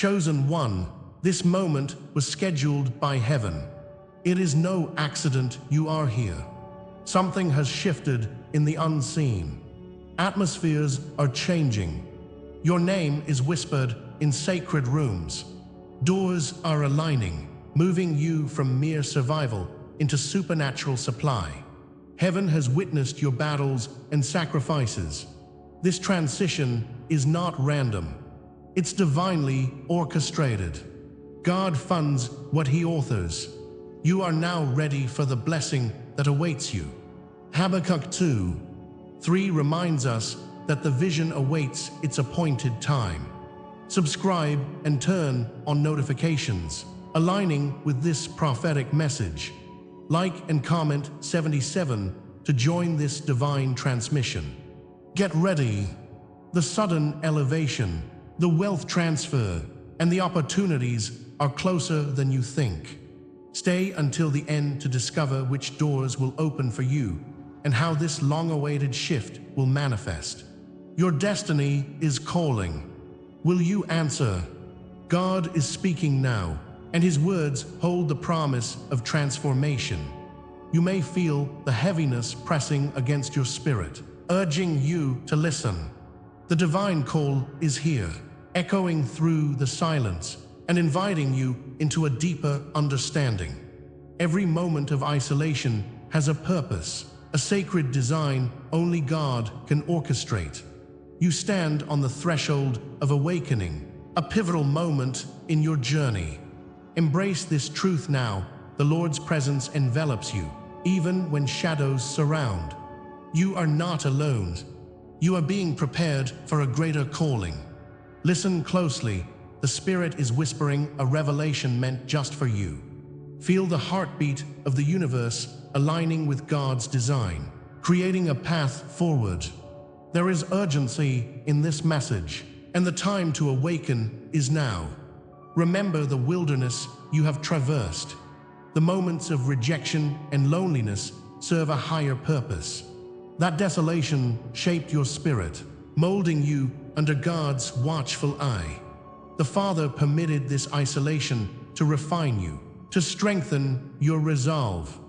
Chosen one, this moment was scheduled by heaven. It is no accident you are here. Something has shifted in the unseen. Atmospheres are changing. Your name is whispered in sacred rooms. Doors are aligning, moving you from mere survival into supernatural supply. Heaven has witnessed your battles and sacrifices. This transition is not random. It's divinely orchestrated. God funds what He authors. You are now ready for the blessing that awaits you. Habakkuk 2:3 reminds us that the vision awaits its appointed time. Subscribe and turn on notifications, aligning with this prophetic message. Like and comment 77 to join this divine transmission. Get ready. The sudden elevation, the wealth transfer, and the opportunities are closer than you think. Stay until the end to discover which doors will open for you and how this long-awaited shift will manifest. Your destiny is calling. Will you answer? God is speaking now, and His words hold the promise of transformation. You may feel the heaviness pressing against your spirit, urging you to listen. The divine call is here, echoing through the silence and inviting you into a deeper understanding. Every moment of isolation has a purpose, a sacred design only God can orchestrate. You stand on the threshold of awakening, a pivotal moment in your journey. Embrace this truth now. The Lord's presence envelops you, even when shadows surround. You are not alone. You are being prepared for a greater calling. Listen closely. The Spirit is whispering a revelation meant just for you. Feel the heartbeat of the universe aligning with God's design, creating a path forward. There is urgency in this message, and the time to awaken is now. Remember the wilderness you have traversed. The moments of rejection and loneliness serve a higher purpose. That desolation shaped your spirit, molding you under God's watchful eye. The Father permitted this isolation to refine you, to strengthen your resolve.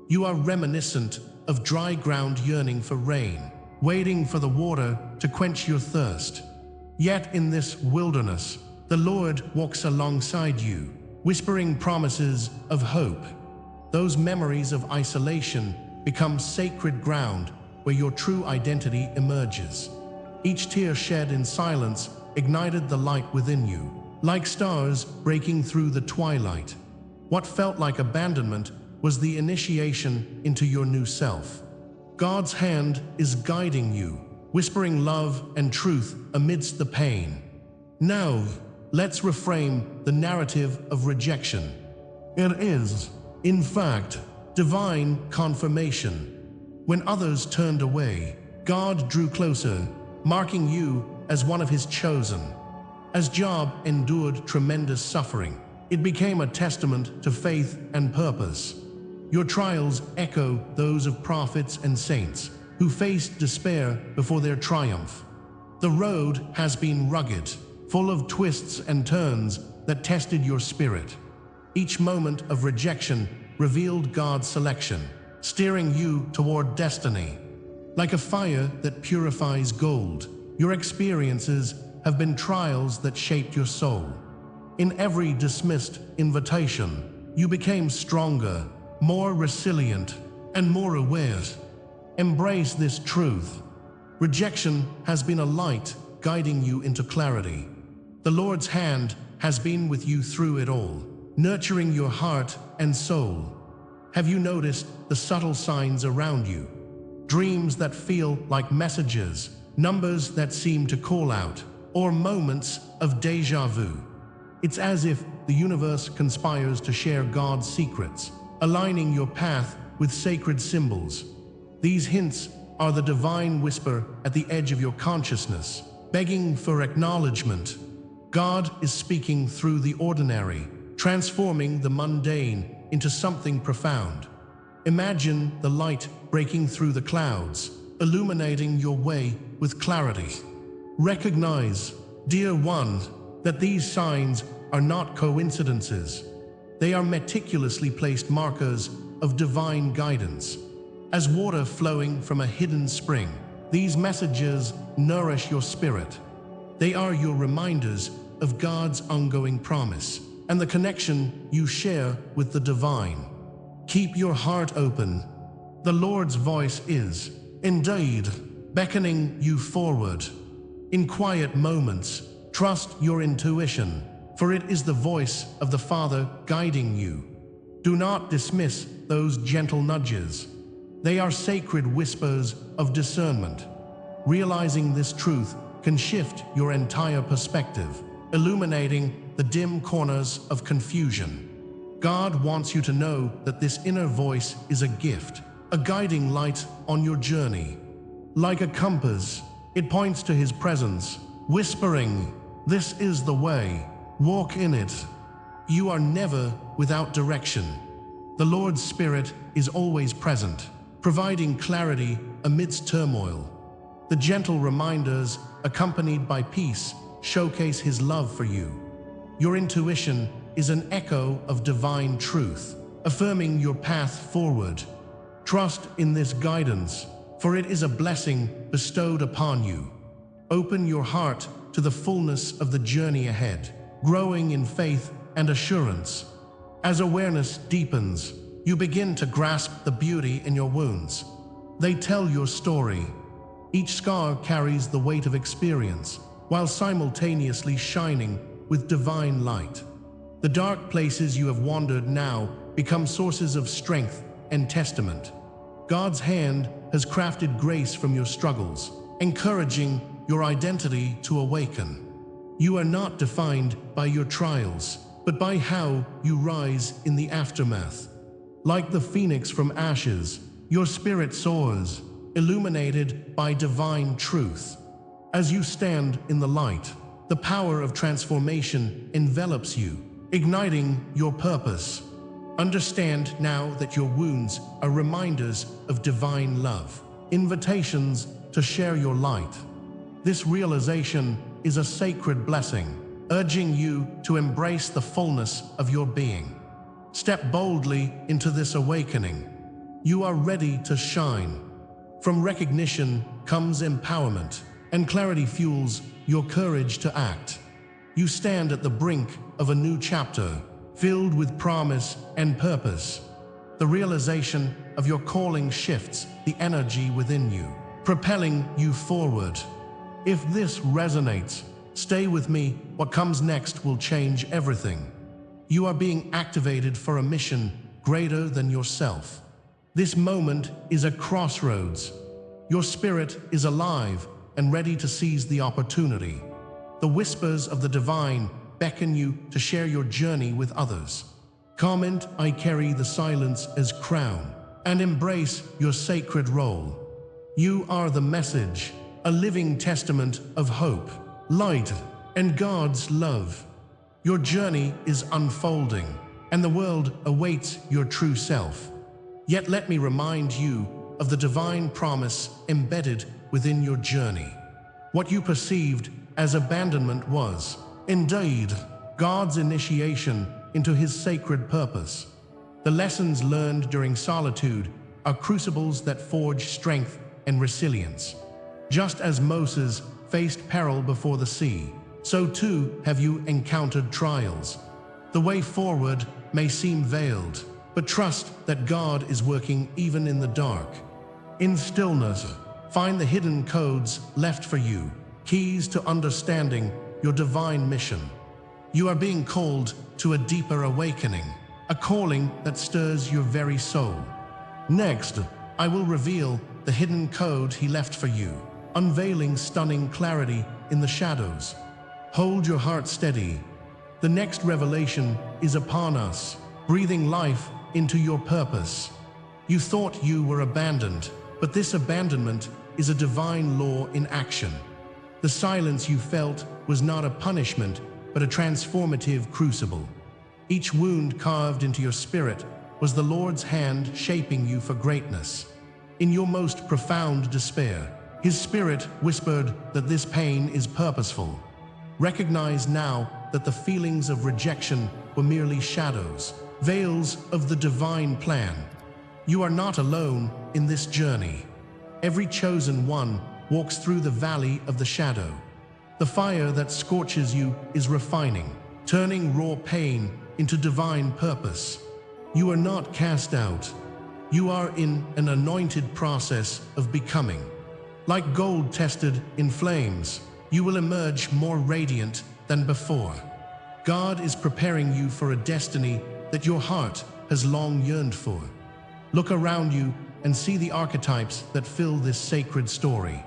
You are reminiscent of dry ground yearning for rain, waiting for the water to quench your thirst. Yet in this wilderness, the Lord walks alongside you, whispering promises of hope. Those memories of isolation become sacred ground where your true identity emerges. Each tear shed in silence ignited the light within you, like stars breaking through the twilight. What felt like abandonment was the initiation into your new self. God's hand is guiding you, whispering love and truth amidst the pain. Now, let's reframe the narrative of rejection. It is, in fact, divine confirmation. When others turned away, God drew closer, marking you as one of His chosen. As Job endured tremendous suffering, it became a testament to faith and purpose. Your trials echo those of prophets and saints who faced despair before their triumph. The road has been rugged, full of twists and turns that tested your spirit. Each moment of rejection revealed God's selection, steering you toward destiny. Like a fire that purifies gold, your experiences have been trials that shaped your soul. In every dismissed invitation, you became stronger, more resilient, and more aware. Embrace this truth. Rejection has been a light guiding you into clarity. The Lord's hand has been with you through it all, nurturing your heart and soul. Have you noticed the subtle signs around you? Dreams that feel like messages, numbers that seem to call out, or moments of déjà vu. It's as if the universe conspires to share God's secrets, aligning your path with sacred symbols. These hints are the divine whisper at the edge of your consciousness, begging for acknowledgement. God is speaking through the ordinary, transforming the mundane into something profound. Imagine the light breaking through the clouds, illuminating your way with clarity. Recognize, dear one, that these signs are not coincidences. They are meticulously placed markers of divine guidance. As water flowing from a hidden spring, these messages nourish your spirit. They are your reminders of God's ongoing promise and the connection you share with the divine. Keep your heart open. The Lord's voice is, indeed, beckoning you forward. In quiet moments, trust your intuition, for it is the voice of the Father guiding you. Do not dismiss those gentle nudges. They are sacred whispers of discernment. Realizing this truth can shift your entire perspective, illuminating the dim corners of confusion. God wants you to know that this inner voice is a gift, a guiding light on your journey. Like a compass, it points to His presence, whispering, "This is the way, walk in it." You are never without direction. The Lord's Spirit is always present, providing clarity amidst turmoil. The gentle reminders, accompanied by peace, showcase His love for you. Your intuition is an echo of divine truth, affirming your path forward. Trust in this guidance, for it is a blessing bestowed upon you. Open your heart to the fullness of the journey ahead, growing in faith and assurance. As awareness deepens, you begin to grasp the beauty in your wounds. They tell your story. Each scar carries the weight of experience, while simultaneously shining with divine light. The dark places you have wandered now become sources of strength and testament. God's hand has crafted grace from your struggles, encouraging your identity to awaken. You are not defined by your trials, but by how you rise in the aftermath. Like the phoenix from ashes, your spirit soars, illuminated by divine truth. As you stand in the light, the power of transformation envelops you, igniting your purpose. Understand now that your wounds are reminders of divine love, invitations to share your light. This realization is a sacred blessing, urging you to embrace the fullness of your being. Step boldly into this awakening. You are ready to shine. From recognition comes empowerment, and clarity fuels your courage to act. You stand at the brink of a new chapter, filled with promise and purpose. The realization of your calling shifts the energy within you, propelling you forward. If this resonates, stay with me. What comes next will change everything. You are being activated for a mission greater than yourself. This moment is a crossroads. Your spirit is alive and ready to seize the opportunity. The whispers of the divine beckon you to share your journey with others. Comment, "I carry the silence as crown," and embrace your sacred role. You are the message, a living testament of hope, light, and God's love. Your journey is unfolding, and the world awaits your true self. Yet let me remind you of the divine promise embedded within your journey. What you perceived as abandonment was, indeed, God's initiation into His sacred purpose. The lessons learned during solitude are crucibles that forge strength and resilience. Just as Moses faced peril before the sea, so too have you encountered trials. The way forward may seem veiled, but trust that God is working even in the dark. In stillness, find the hidden codes left for you, keys to understanding your divine mission. You are being called to a deeper awakening, a calling that stirs your very soul. Next, I will reveal the hidden code He left for you, unveiling stunning clarity in the shadows. Hold your heart steady. The next revelation is upon us, breathing life into your purpose. You thought you were abandoned, but this abandonment is a divine law in action. The silence you felt was not a punishment, but a transformative crucible. Each wound carved into your spirit was the Lord's hand shaping you for greatness. In your most profound despair, His Spirit whispered that this pain is purposeful. Recognize now that the feelings of rejection were merely shadows, veils of the divine plan. You are not alone in this journey. Every chosen one walks through the valley of the shadow. The fire that scorches you is refining, turning raw pain into divine purpose. You are not cast out. You are in an anointed process of becoming. Like gold tested in flames, you will emerge more radiant than before. God is preparing you for a destiny that your heart has long yearned for. Look around you and see the archetypes that fill this sacred story.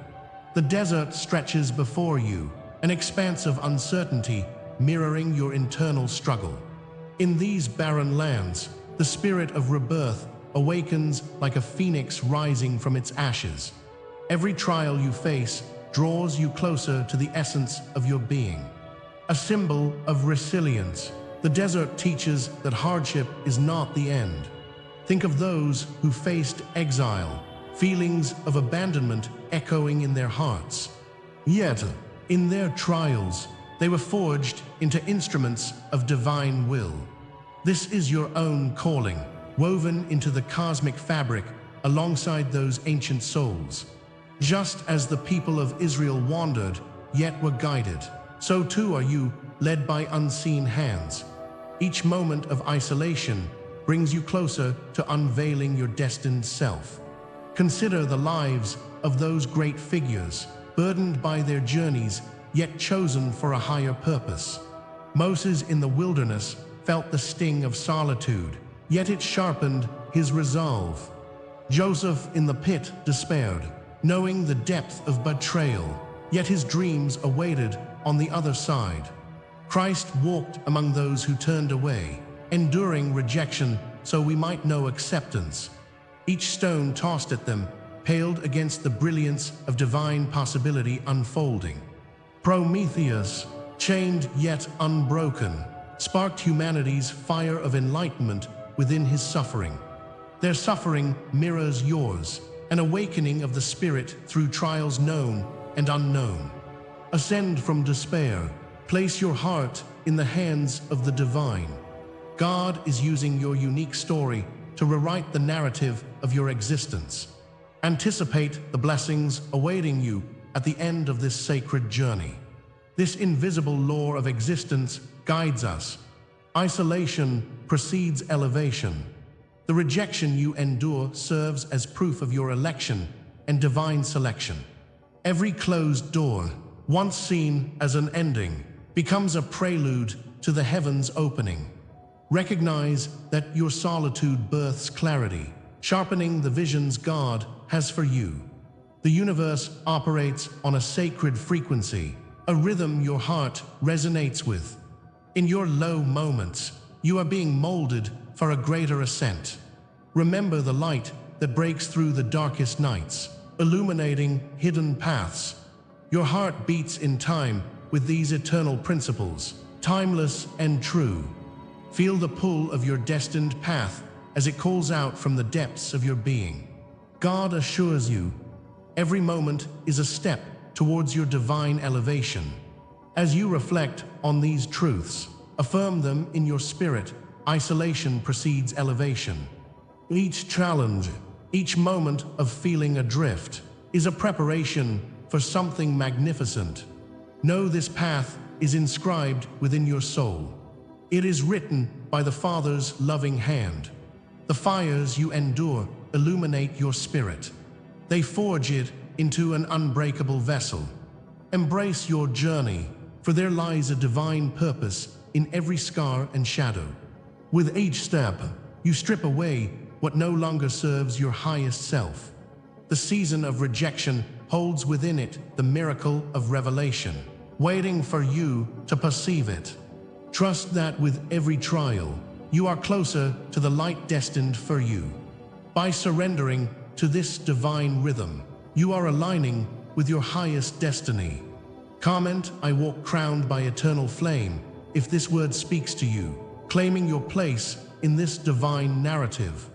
The desert stretches before you, an expanse of uncertainty mirroring your internal struggle. In these barren lands, the spirit of rebirth awakens like a phoenix rising from its ashes. Every trial you face draws you closer to the essence of your being. A symbol of resilience, the desert teaches that hardship is not the end. Think of those who faced exile, feelings of abandonment echoing in their hearts. Yet, in their trials, they were forged into instruments of divine will. This is your own calling, woven into the cosmic fabric alongside those ancient souls. Just as the people of Israel wandered, yet were guided, so too are you, led by unseen hands. Each moment of isolation brings you closer to unveiling your destined self. Consider the lives of those great figures, burdened by their journeys, yet chosen for a higher purpose. Moses in the wilderness felt the sting of solitude, yet it sharpened his resolve. Joseph in the pit despaired, knowing the depth of betrayal, yet his dreams awaited on the other side. Christ walked among those who turned away, enduring rejection so we might know acceptance. Each stone tossed at them paled against the brilliance of divine possibility unfolding. Prometheus, chained yet unbroken, sparked humanity's fire of enlightenment within his suffering. Their suffering mirrors yours, an awakening of the spirit through trials known and unknown. Ascend from despair, place your heart in the hands of the divine. God is using your unique story to rewrite the narrative of your existence. Anticipate the blessings awaiting you at the end of this sacred journey. This invisible law of existence guides us. Isolation precedes elevation. The rejection you endure serves as proof of your election and divine selection. Every closed door, once seen as an ending, becomes a prelude to the heavens opening. Recognize that your solitude births clarity, sharpening the visions God has for you. The universe operates on a sacred frequency, a rhythm your heart resonates with. In your low moments, you are being molded for a greater ascent. Remember the light that breaks through the darkest nights, illuminating hidden paths. Your heart beats in time with these eternal principles, timeless and true. Feel the pull of your destined path as it calls out from the depths of your being. God assures you, every moment is a step towards your divine elevation. As you reflect on these truths, affirm them in your spirit. Isolation precedes elevation. Each challenge, each moment of feeling adrift, is a preparation for something magnificent. Know this path is inscribed within your soul. It is written by the Father's loving hand. The fires you endure illuminate your spirit. They forge it into an unbreakable vessel. Embrace your journey, for there lies a divine purpose in every scar and shadow. With each step, you strip away what no longer serves your highest self. The season of rejection holds within it the miracle of revelation, waiting for you to perceive it. Trust that with every trial, you are closer to the light destined for you. By surrendering to this divine rhythm, you are aligning with your highest destiny. Comment, "I walk crowned by eternal flame," if this word speaks to you, claiming your place in this divine narrative.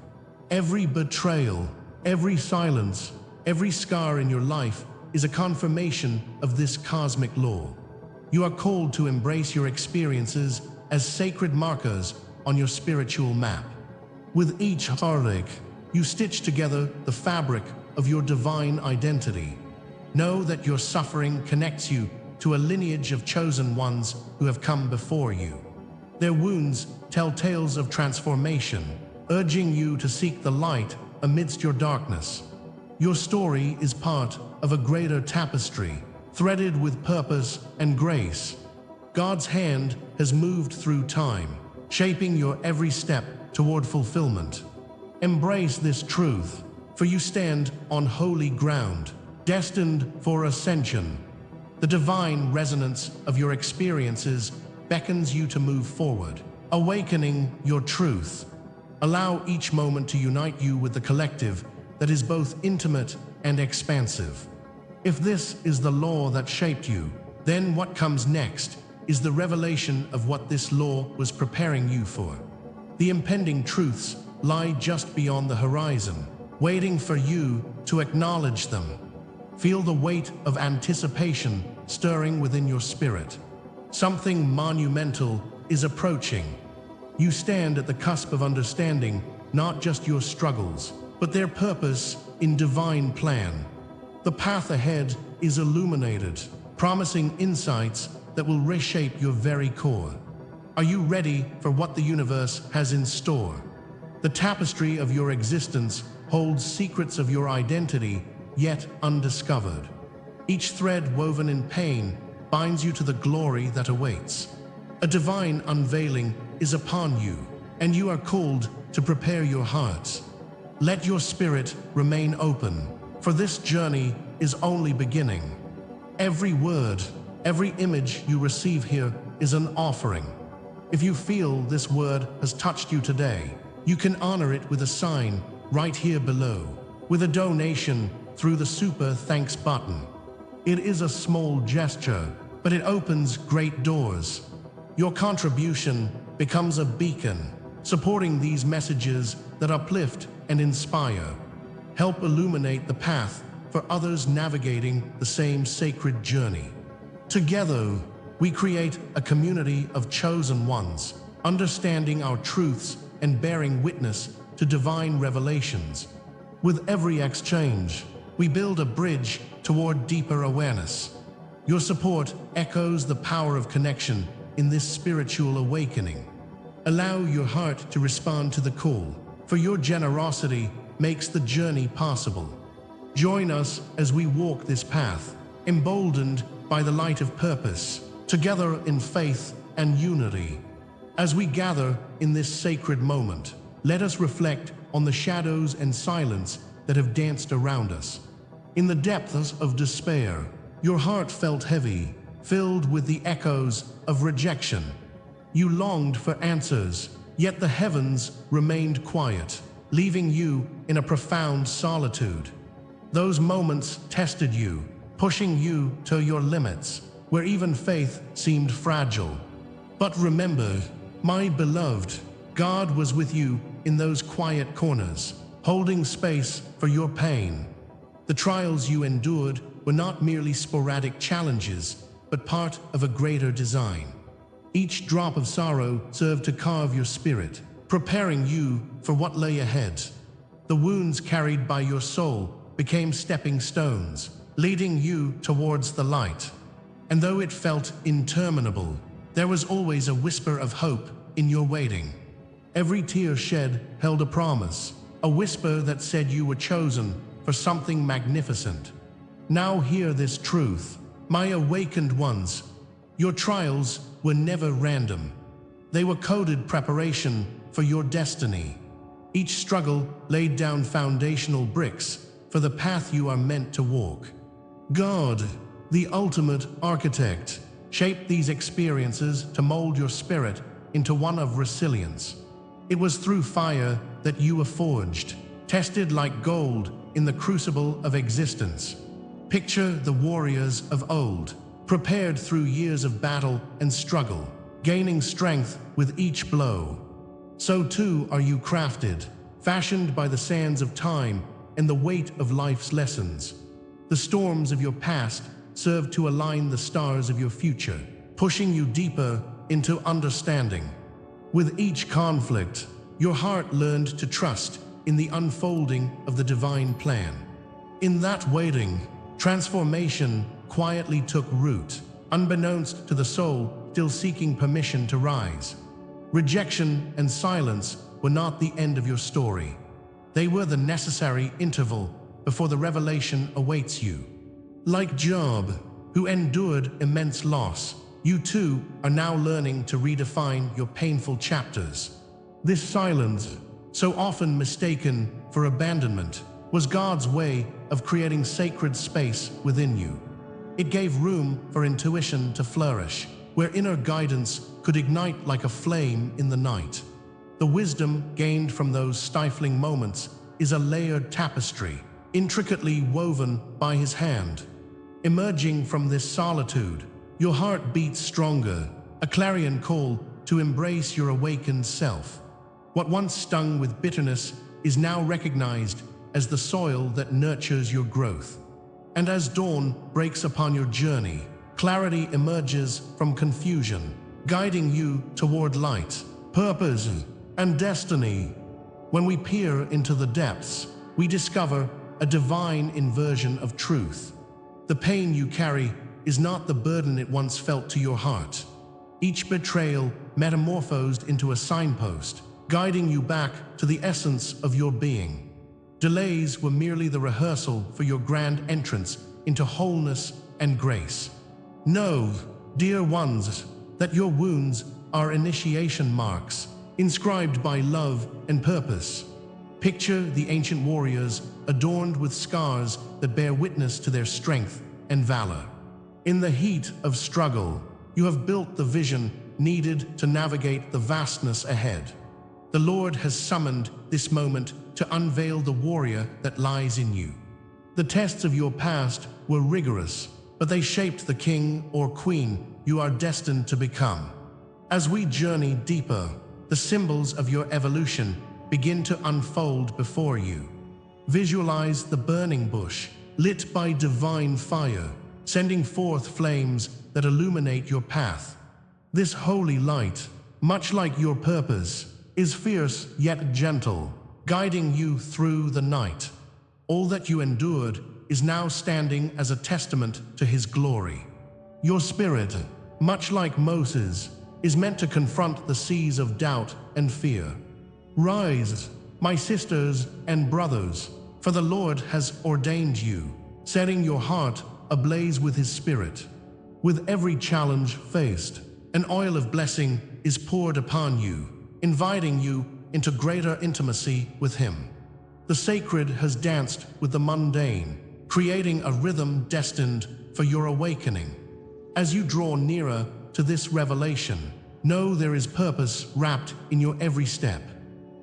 Every betrayal, every silence, every scar in your life is a confirmation of this cosmic law. You are called to embrace your experiences as sacred markers on your spiritual map. With each heartache, you stitch together the fabric of your divine identity. Know that your suffering connects you to a lineage of chosen ones who have come before you. Their wounds tell tales of transformation, urging you to seek the light amidst your darkness. Your story is part of a greater tapestry, threaded with purpose and grace. God's hand has moved through time, shaping your every step toward fulfillment. Embrace this truth, for you stand on holy ground, destined for ascension. The divine resonance of your experiences beckons you to move forward, awakening your truth. Allow each moment to unite you with the collective that is both intimate and expansive. If this is the law that shaped you, then what comes next is the revelation of what this law was preparing you for. The impending truths lie just beyond the horizon, waiting for you to acknowledge them. Feel the weight of anticipation stirring within your spirit. Something monumental is approaching. You stand at the cusp of understanding not just your struggles, but their purpose in divine plan. The path ahead is illuminated, promising insights that will reshape your very core. Are you ready for what the universe has in store? The tapestry of your existence holds secrets of your identity yet undiscovered. Each thread woven in pain binds you to the glory that awaits. A divine unveiling is upon you, and you are called to prepare your hearts. Let your spirit remain open, for this journey is only beginning. Every word, every image you receive here is an offering. If you feel this word has touched you today, you can honor it with a sign right here below, with a donation through the Super Thanks button. It is a small gesture, but it opens great doors. Your contribution becomes a beacon, supporting these messages that uplift and inspire. Help illuminate the path for others navigating the same sacred journey. Together, we create a community of chosen ones, understanding our truths and bearing witness to divine revelations. With every exchange, we build a bridge toward deeper awareness. Your support echoes the power of connection in this spiritual awakening. Allow your heart to respond to the call, for your generosity makes the journey possible. Join us as we walk this path, emboldened by the light of purpose, together in faith and unity. As we gather in this sacred moment, let us reflect on the shadows and silence that have danced around us. In the depths of despair, your heart felt heavy, filled with the echoes of rejection. You longed for answers, yet the heavens remained quiet, leaving you in a profound solitude. Those moments tested you, pushing you to your limits, where even faith seemed fragile. But remember, my beloved, God was with you in those quiet corners, holding space for your pain. The trials you endured were not merely sporadic challenges, but part of a greater design. Each drop of sorrow served to carve your spirit, preparing you for what lay ahead. The wounds carried by your soul became stepping stones, leading you towards the light. And though it felt interminable, there was always a whisper of hope in your waiting. Every tear shed held a promise, a whisper that said you were chosen for something magnificent. Now hear this truth, my awakened ones. Your trials were never random. They were coded preparation for your destiny. Each struggle laid down foundational bricks for the path you are meant to walk. God, the ultimate architect, shaped these experiences to mold your spirit into one of resilience. It was through fire that you were forged, tested like gold in the crucible of existence. Picture the warriors of old, prepared through years of battle and struggle, gaining strength with each blow. So too are you crafted, fashioned by the sands of time and the weight of life's lessons. The storms of your past serve to align the stars of your future, pushing you deeper into understanding. With each conflict, your heart learned to trust in the unfolding of the divine plan. In that waiting, transformation quietly took root, unbeknownst to the soul still seeking permission to rise. Rejection and silence were not the end of your story. They were the necessary interval before the revelation awaits you. Like Job, who endured immense loss, you too are now learning to redefine your painful chapters. This silence, so often mistaken for abandonment, was God's way of creating sacred space within you. It gave room for intuition to flourish, where inner guidance could ignite like a flame in the night. The wisdom gained from those stifling moments is a layered tapestry, intricately woven by His hand. Emerging from this solitude, your heart beats stronger, a clarion call to embrace your awakened self. What once stung with bitterness is now recognized as the soil that nurtures your growth. And as dawn breaks upon your journey, clarity emerges from confusion, guiding you toward light, purpose, and destiny. When we peer into the depths, we discover a divine inversion of truth. The pain you carry is not the burden it once felt to your heart. Each betrayal metamorphosed into a signpost, guiding you back to the essence of your being. Delays were merely the rehearsal for your grand entrance into wholeness and grace. Know, dear ones, that your wounds are initiation marks, inscribed by love and purpose. Picture the ancient warriors adorned with scars that bear witness to their strength and valor. In the heat of struggle, you have built the vision needed to navigate the vastness ahead. The Lord has summoned this moment to unveil the warrior that lies in you. The tests of your past were rigorous, but they shaped the king or queen you are destined to become. As we journey deeper, the symbols of your evolution begin to unfold before you. Visualize the burning bush, lit by divine fire, sending forth flames that illuminate your path. This holy light, much like your purpose, is fierce yet gentle, guiding you through the night. All that you endured is now standing as a testament to His glory. Your spirit, much like Moses, is meant to confront the seas of doubt and fear. Rise, my sisters and brothers, for the Lord has ordained you, setting your heart ablaze with His Spirit. With every challenge faced, an oil of blessing is poured upon you, inviting you into greater intimacy with Him. The sacred has danced with the mundane, creating a rhythm destined for your awakening. As you draw nearer to this revelation, know there is purpose wrapped in your every step.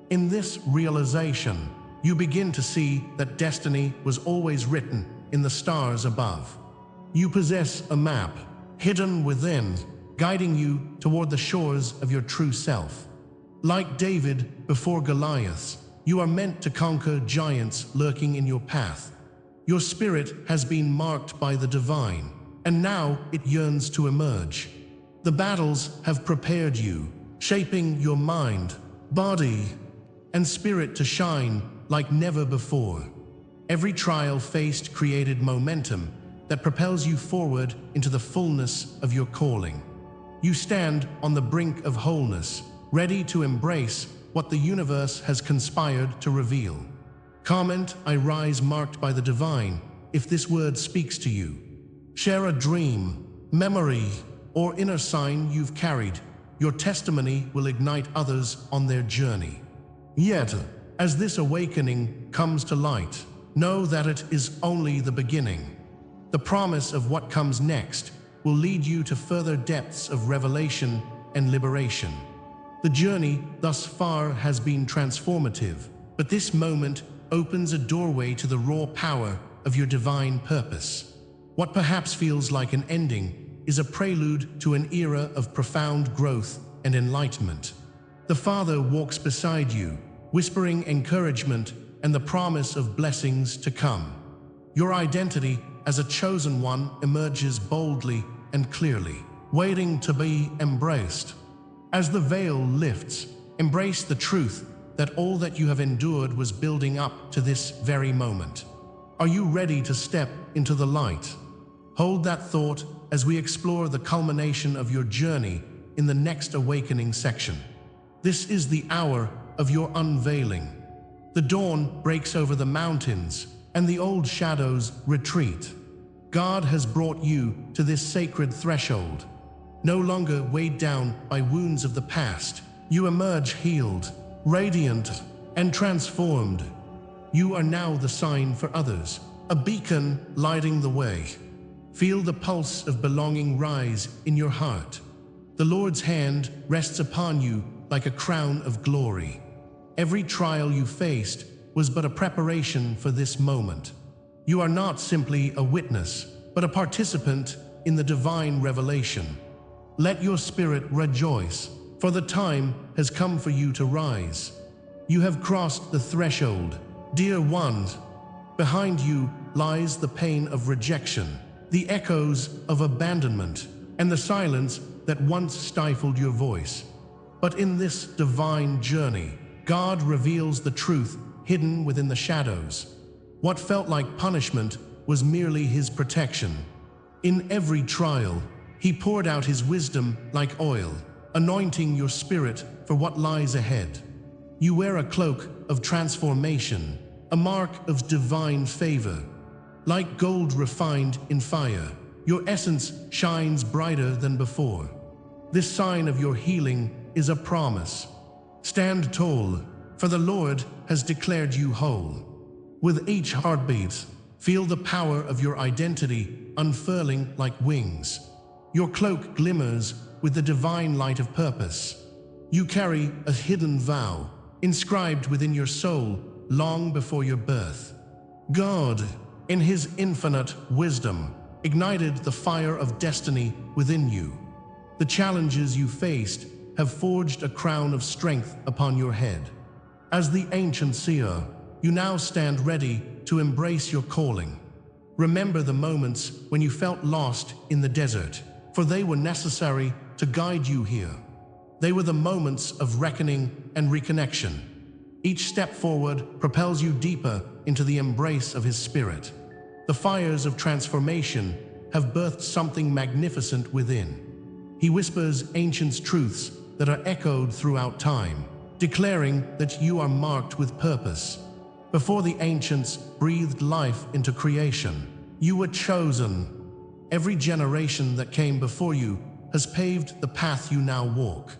In this realization, you begin to see that destiny was always written in the stars above. You possess a map, hidden within, guiding you toward the shores of your true self. Like David before Goliath, you are meant to conquer giants lurking in your path. Your spirit has been marked by the divine, and now it yearns to emerge. The battles have prepared you, shaping your mind, body, and spirit to shine like never before. Every trial faced created momentum that propels you forward into the fullness of your calling. You stand on the brink of wholeness, ready to embrace what the universe has conspired to reveal. Comment, I rise marked by the divine, if this word speaks to you. Share a dream, memory, or inner sign you've carried. Your testimony will ignite others on their journey. Yet, as this awakening comes to light, know that it is only the beginning. The promise of what comes next will lead you to further depths of revelation and liberation. The journey thus far has been transformative, but this moment opens a doorway to the raw power of your divine purpose. What perhaps feels like an ending is a prelude to an era of profound growth and enlightenment. The Father walks beside you, whispering encouragement and the promise of blessings to come. Your identity as a chosen one emerges boldly and clearly. waiting to be embraced. As the veil lifts, embrace the truth that all that you have endured was building up to this very moment. Are you ready to step into the light? Hold that thought as we explore the culmination of your journey in the next awakening section. This is the hour of your unveiling. The dawn breaks over the mountains, and the old shadows retreat. God has brought you to this sacred threshold. No longer weighed down by wounds of the past, you emerge healed, radiant, and transformed. You are now the sign for others, a beacon lighting the way. Feel the pulse of belonging rise in your heart. The Lord's hand rests upon you like a crown of glory. Every trial you faced was but a preparation for this moment. You are not simply a witness, but a participant in the divine revelation. Let your spirit rejoice, for the time has come for you to rise. You have crossed the threshold, dear ones. Behind you lies the pain of rejection, the echoes of abandonment, and the silence that once stifled your voice. But in this divine journey, God reveals the truth hidden within the shadows. What felt like punishment was merely His protection. In every trial, He poured out His wisdom like oil, anointing your spirit for what lies ahead. You wear a cloak of transformation, a mark of divine favor. Like gold refined in fire, your essence shines brighter than before. This sign of your healing is a promise. Stand tall, for the Lord has declared you whole. With each heartbeat, feel the power of your identity unfurling like wings. Your cloak glimmers with the divine light of purpose. You carry a hidden vow, inscribed within your soul long before your birth. God, in His infinite wisdom, ignited the fire of destiny within you. The challenges you faced have forged a crown of strength upon your head. As the ancient seer, you now stand ready to embrace your calling. Remember the moments when you felt lost in the desert, for they were necessary to guide you here. They were the moments of reckoning and reconnection. Each step forward propels you deeper into the embrace of His Spirit. The fires of transformation have birthed something magnificent within. He whispers ancient truths that are echoed throughout time, declaring that you are marked with purpose. Before the ancients breathed life into creation, you were chosen. Every generation that came before you has paved the path you now walk.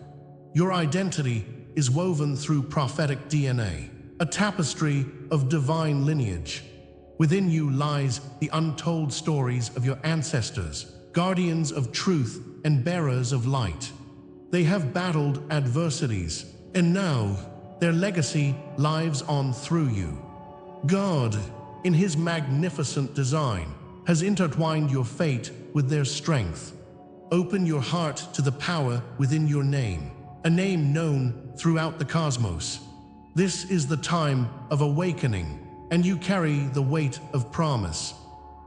Your identity is woven through prophetic DNA, a tapestry of divine lineage. Within you lies the untold stories of your ancestors, guardians of truth and bearers of light. They have battled adversities, and now their legacy lives on through you. God, in His magnificent design, has intertwined your fate with their strength. Open your heart to the power within your name, a name known throughout the cosmos. This is the time of awakening, and you carry the weight of promise.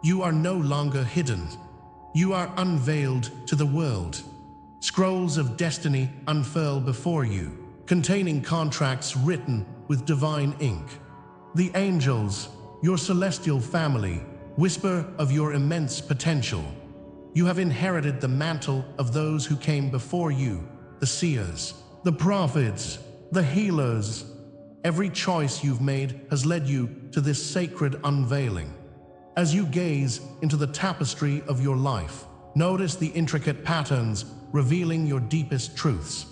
You are no longer hidden. You are unveiled to the world. Scrolls of destiny unfurl before you, containing contracts written with divine ink. The angels, your celestial family, whisper of your immense potential. You have inherited the mantle of those who came before you, the seers, the prophets, the healers. Every choice you've made has led you to this sacred unveiling. As you gaze into the tapestry of your life, notice the intricate patterns revealing your deepest truths.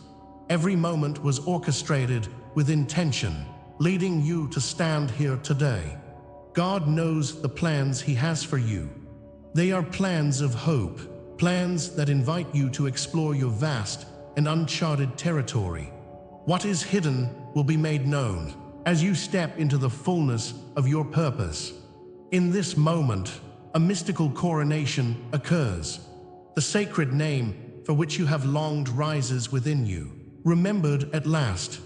Every moment was orchestrated with intention, leading you to stand here today. God knows the plans He has for you. They are plans of hope, plans that invite you to explore your vast and uncharted territory. What is hidden will be made known as you step into the fullness of your purpose. In this moment, a mystical coronation occurs. The sacred name for which you have longed rises within you, remembered at last.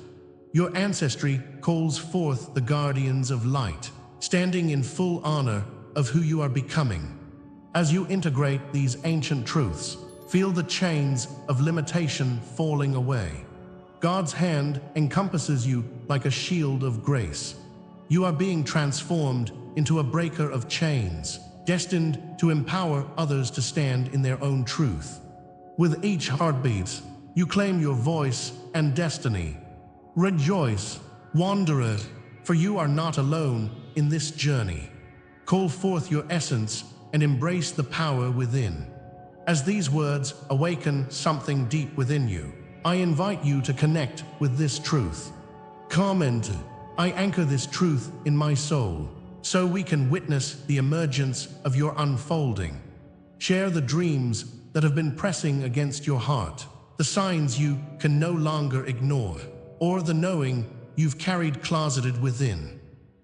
Your ancestry calls forth the guardians of light, standing in full honor of who you are becoming. As you integrate these ancient truths, Feel the chains of limitation falling away. God's hand encompasses you like a shield of grace. You are being transformed into a breaker of chains, destined to empower others to stand in their own truth. With each heartbeat, you claim your voice and destiny. Rejoice, wanderer, for you are not alone in this journey. Call forth your essence and embrace the power within. As these words awaken something deep within you, I invite you to connect with this truth. Comment, I anchor this truth in my soul, so we can witness the emergence of your unfolding. Share the dreams that have been pressing against your heart, the signs you can no longer ignore, or the knowing you've carried closeted within.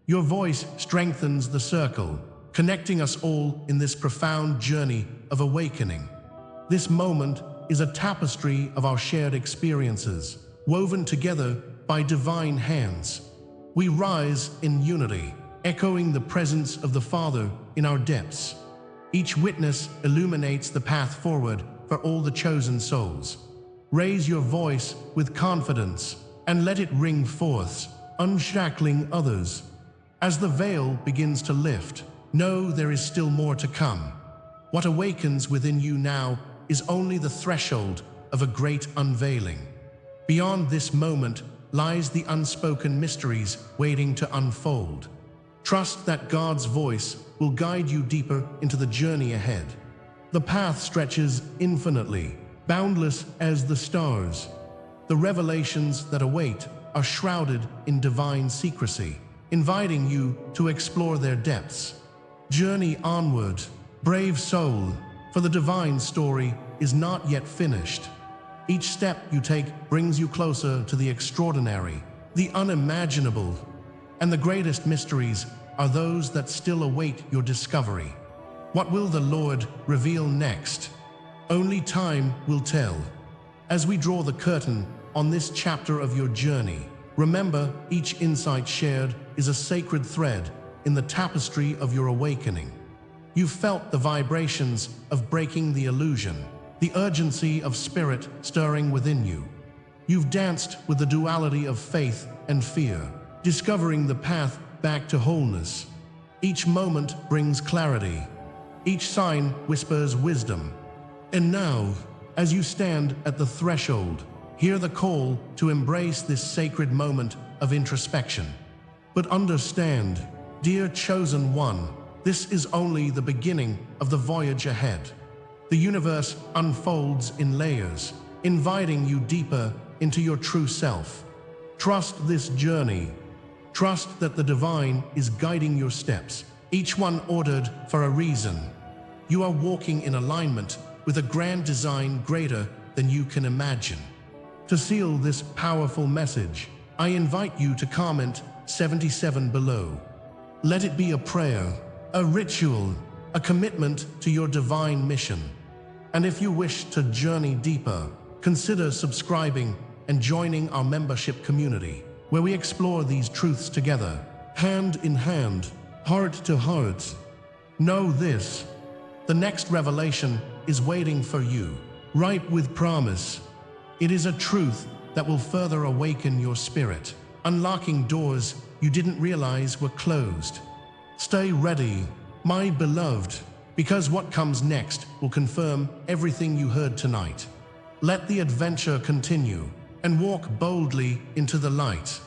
Your voice strengthens the circle, connecting us all in this profound journey of awakening. This moment is a tapestry of our shared experiences, woven together by divine hands. We rise in unity, echoing the presence of the Father in our depths. Each witness illuminates the path forward for all the chosen souls. Raise your voice with confidence and let it ring forth, unshackling others. As the veil begins to lift, know there is still more to come. What awakens within you now is only the threshold of a great unveiling. Beyond this moment lies the unspoken mysteries waiting to unfold. Trust that God's voice will guide you deeper into the journey ahead. The path stretches infinitely, boundless as the stars. The revelations that await are shrouded in divine secrecy, inviting you to explore their depths. Journey onward, brave soul, for the divine story is not yet finished. Each step you take brings you closer to the extraordinary, the unimaginable, and the greatest mysteries are those that still await your discovery. What will the Lord reveal next? Only time will tell. As we draw the curtain on this chapter of your journey, remember each insight shared is a sacred thread in the tapestry of your awakening. You've felt the vibrations of breaking the illusion, the urgency of spirit stirring within you. You've danced with the duality of faith and fear, discovering the path back to wholeness. Each moment brings clarity. Each sign whispers wisdom. And now, as you stand at the threshold, hear the call to embrace this sacred moment of introspection. But understand, dear chosen one, this is only the beginning of the voyage ahead. The universe unfolds in layers, inviting you deeper into your true self. Trust this journey. Trust that the divine is guiding your steps, each one ordered for a reason. You are walking in alignment with a grand design greater than you can imagine. To seal this powerful message, I invite you to comment 77 below. Let it be a prayer, a ritual, a commitment to your divine mission. And if you wish to journey deeper, consider subscribing and joining our membership community, where we explore these truths together, hand in hand, heart to heart. Know this: the next revelation is waiting for you, ripe with promise. It is a truth that will further awaken your spirit, unlocking doors you didn't realize were closed. Stay ready, my beloved, because what comes next will confirm everything you heard tonight. Let the adventure continue and walk boldly into the light.